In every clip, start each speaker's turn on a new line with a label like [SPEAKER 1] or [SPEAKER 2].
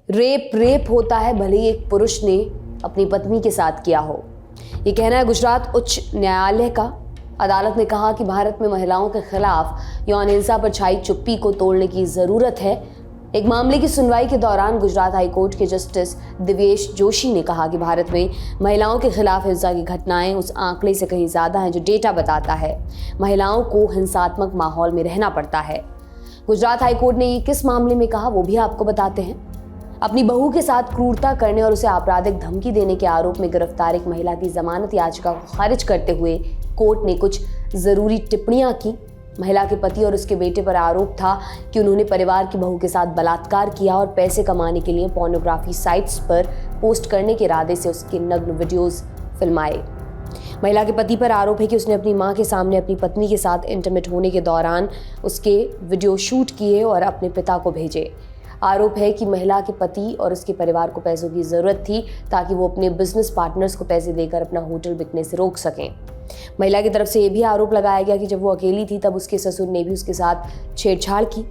[SPEAKER 1] Rape rape होता है भले ही एक पुरुष ने अपनी पत्नी के साथ किया हो। ये कहना है गुजरात उच्च न्यायालय का। अदालत ने कहा कि भारत में महिलाओं के खिलाफ यौन हिंसा पर छाई चुप्पी को तोड़ने की जरूरत है। एक मामले की सुनवाई के दौरान गुजरात हाईकोर्ट के जस्टिस दिव्येश जोशी ने कहा कि भारत में महिलाओं के खिलाफ हिंसा की घटनाएं उस आंकड़े से कहीं ज्यादा हैं जो डेटा बताता है। महिलाओं को हिंसात्मक माहौल में रहना पड़ता है। गुजरात हाईकोर्ट ने ये किस मामले में कहा वो भी आपको बताते हैं। अपनी बहू के साथ क्रूरता करने और उसे आपराधिक धमकी देने के आरोप में गिरफ्तार एक महिला की जमानत याचिका को खारिज करते हुए कोर्ट ने कुछ जरूरी टिप्पणियां की। महिला के पति और उसके बेटे पर आरोप था कि उन्होंने परिवार की बहू के साथ बलात्कार किया और पैसे कमाने के लिए पोर्नोग्राफी साइट्स पर पोस्ट करने के इरादे से उसके नग्न वीडियोस फिल्माए। महिला के पति पर आरोप है कि उसने अपनी मां के सामने अपनी पत्नी के साथ इंटीमेट होने के दौरान उसके वीडियो शूट किए और अपने पिता को भेजे। आरोप है कि महिला के पति और उसके परिवार को पैसों की जरूरत थी ताकि वो अपने बिजनेस पार्टनर्स को पैसे देकर अपना होटल बिकने से रोक सकें। महिला की तरफ से ये भी आरोप लगाया गया कि जब वो अकेली थी तब उसके ससुर ने भी उसके साथ छेड़छाड़ की।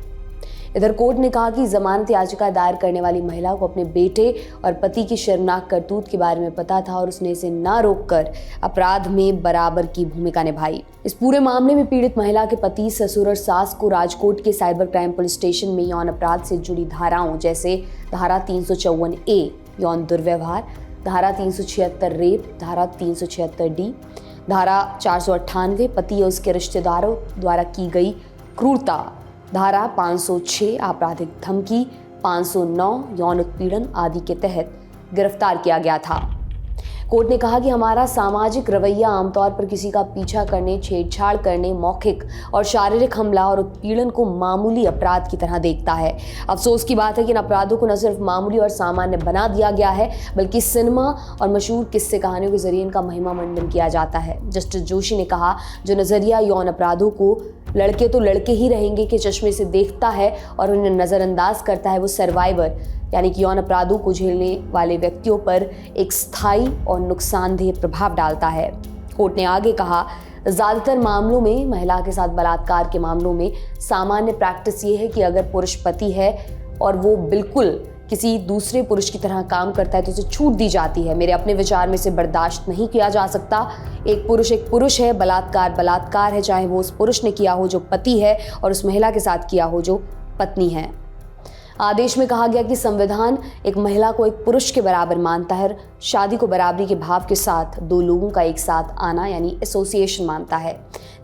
[SPEAKER 1] इधर कोर्ट ने कहा कि जमानत याचिका दायर करने वाली महिला को अपने बेटे और पति की शर्मनाक करतूत के बारे में पता था और उसने इसे ना रोककर अपराध में बराबर की भूमिका निभाई। इस पूरे मामले में पीड़ित महिला के पति, ससुर और सास को राजकोट के साइबर क्राइम पुलिस स्टेशन में यौन अपराध से जुड़ी धाराओं जैसे धारा 354A यौन दुर्व्यवहार, धारा 376 रेप, धारा 376D, धारा 498 पति या उसके रिश्तेदारों द्वारा की गई क्रूरता, धारा 506 आपराधिक धमकी, 509 यौन उत्पीड़न आदि के तहत गिरफ्तार किया गया था। कोर्ट ने कहा कि हमारा सामाजिक रवैया आमतौर पर किसी का पीछा करने, छेड़छाड़ करने, मौखिक और शारीरिक हमला और उत्पीड़न को मामूली अपराध की तरह देखता है। अफसोस की बात है कि इन अपराधों को न सिर्फ मामूली और सामान्य बना दिया गया है बल्कि सिनेमा और मशहूर किस्से कहानियों के जरिए इनका महिमा मंडन किया जाता है। जस्टिस जोशी ने कहा, जो नजरिया यौन अपराधों को लड़के तो लड़के ही रहेंगे के चश्मे से देखता है और उन्हें नज़रअंदाज करता है, वो सर्वाइवर यानी कि यौन अपराधों को झेलने वाले व्यक्तियों पर एक स्थायी और नुकसानदेह प्रभाव डालता है। कोर्ट ने आगे कहा, ज़्यादातर मामलों में, महिला के साथ बलात्कार के मामलों में सामान्य प्रैक्टिस ये है कि अगर पुरुष पति है और वो बिल्कुल किसी दूसरे पुरुष की तरह काम करता है तो उसे छूट दी जाती है। मेरे अपने विचार में इसे बर्दाश्त नहीं किया जा सकता। एक पुरुष है, बलात्कार बलात्कार है, चाहे वो उस पुरुष ने किया हो जो पति है और उस महिला के साथ किया हो जो पत्नी है। आदेश में कहा गया कि संविधान एक महिला को एक पुरुष के बराबर मानता है, शादी को बराबरी के भाव के साथ दो लोगों का एक साथ आना यानी एसोसिएशन मानता है।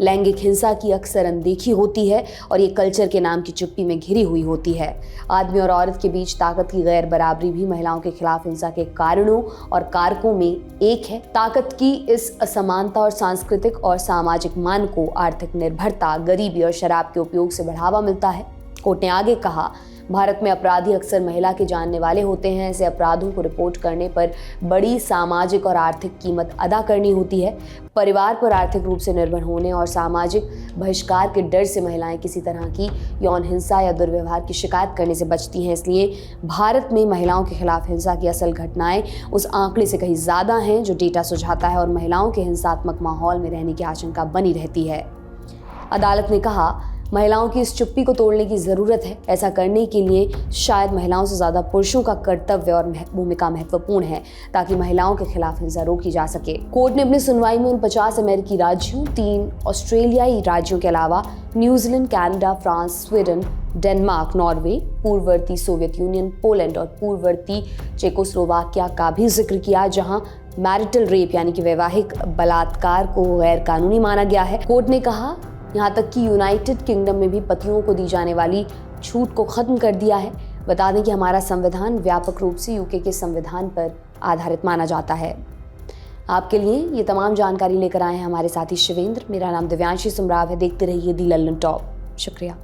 [SPEAKER 1] लैंगिक हिंसा की अक्सर अनदेखी होती है और ये कल्चर के नाम की चुप्पी में घिरी हुई होती है। आदमी और औरत के बीच ताकत की गैर बराबरी भी महिलाओं के खिलाफ हिंसा के कारणों और कारकों में एक है। ताकत की इस असमानता और सांस्कृतिक और सामाजिक मान को आर्थिक निर्भरता, गरीबी और शराब के उपयोग से बढ़ावा मिलता है। कोर्ट ने आगे कहा, भारत में अपराधी अक्सर महिला के जानने वाले होते हैं। ऐसे अपराधों को रिपोर्ट करने पर बड़ी सामाजिक और आर्थिक कीमत अदा करनी होती है। परिवार पर आर्थिक रूप से निर्भर होने और सामाजिक बहिष्कार के डर से महिलाएं किसी तरह की यौन हिंसा या दुर्व्यवहार की शिकायत करने से बचती हैं। इसलिए भारत में महिलाओं के खिलाफ हिंसा की असल घटनाएं उस आंकड़े से कहीं ज़्यादा हैं जो डेटा सुझाता है और महिलाओं के हिंसात्मक माहौल में रहने की आशंका बनी रहती है। अदालत ने कहा, महिलाओं की इस चुप्पी को तोड़ने की ज़रूरत है। ऐसा करने के लिए शायद महिलाओं से ज़्यादा पुरुषों का कर्तव्य और भूमिका महत्वपूर्ण है ताकि महिलाओं के खिलाफ हिंसा रोकी जा सके। कोर्ट ने अपनी सुनवाई में उन 50 अमेरिकी राज्यों, 3 ऑस्ट्रेलियाई राज्यों के अलावा New Zealand, Canada, France, Sweden, Denmark, Norway, पूर्ववर्ती सोवियत यूनियन, पोलैंड और पूर्ववर्ती चेकोस्लोवाकिया का भी जिक्र किया जहां मैरिटल रेप यानी कि वैवाहिक बलात्कार को गैर कानूनी माना गया है। कोर्ट ने कहा, यहाँ तक कि यूनाइटेड किंगडम में भी पतियों को दी जाने वाली छूट को खत्म कर दिया है। बता दें कि हमारा संविधान व्यापक रूप से यूके के संविधान पर आधारित माना जाता है। आपके लिए ये तमाम जानकारी लेकर आए हैं हमारे साथी शिवेंद्र। मेरा नाम दिव्यांशी सुमराव है। देखते रहिए दी लल्लन टॉप। शुक्रिया।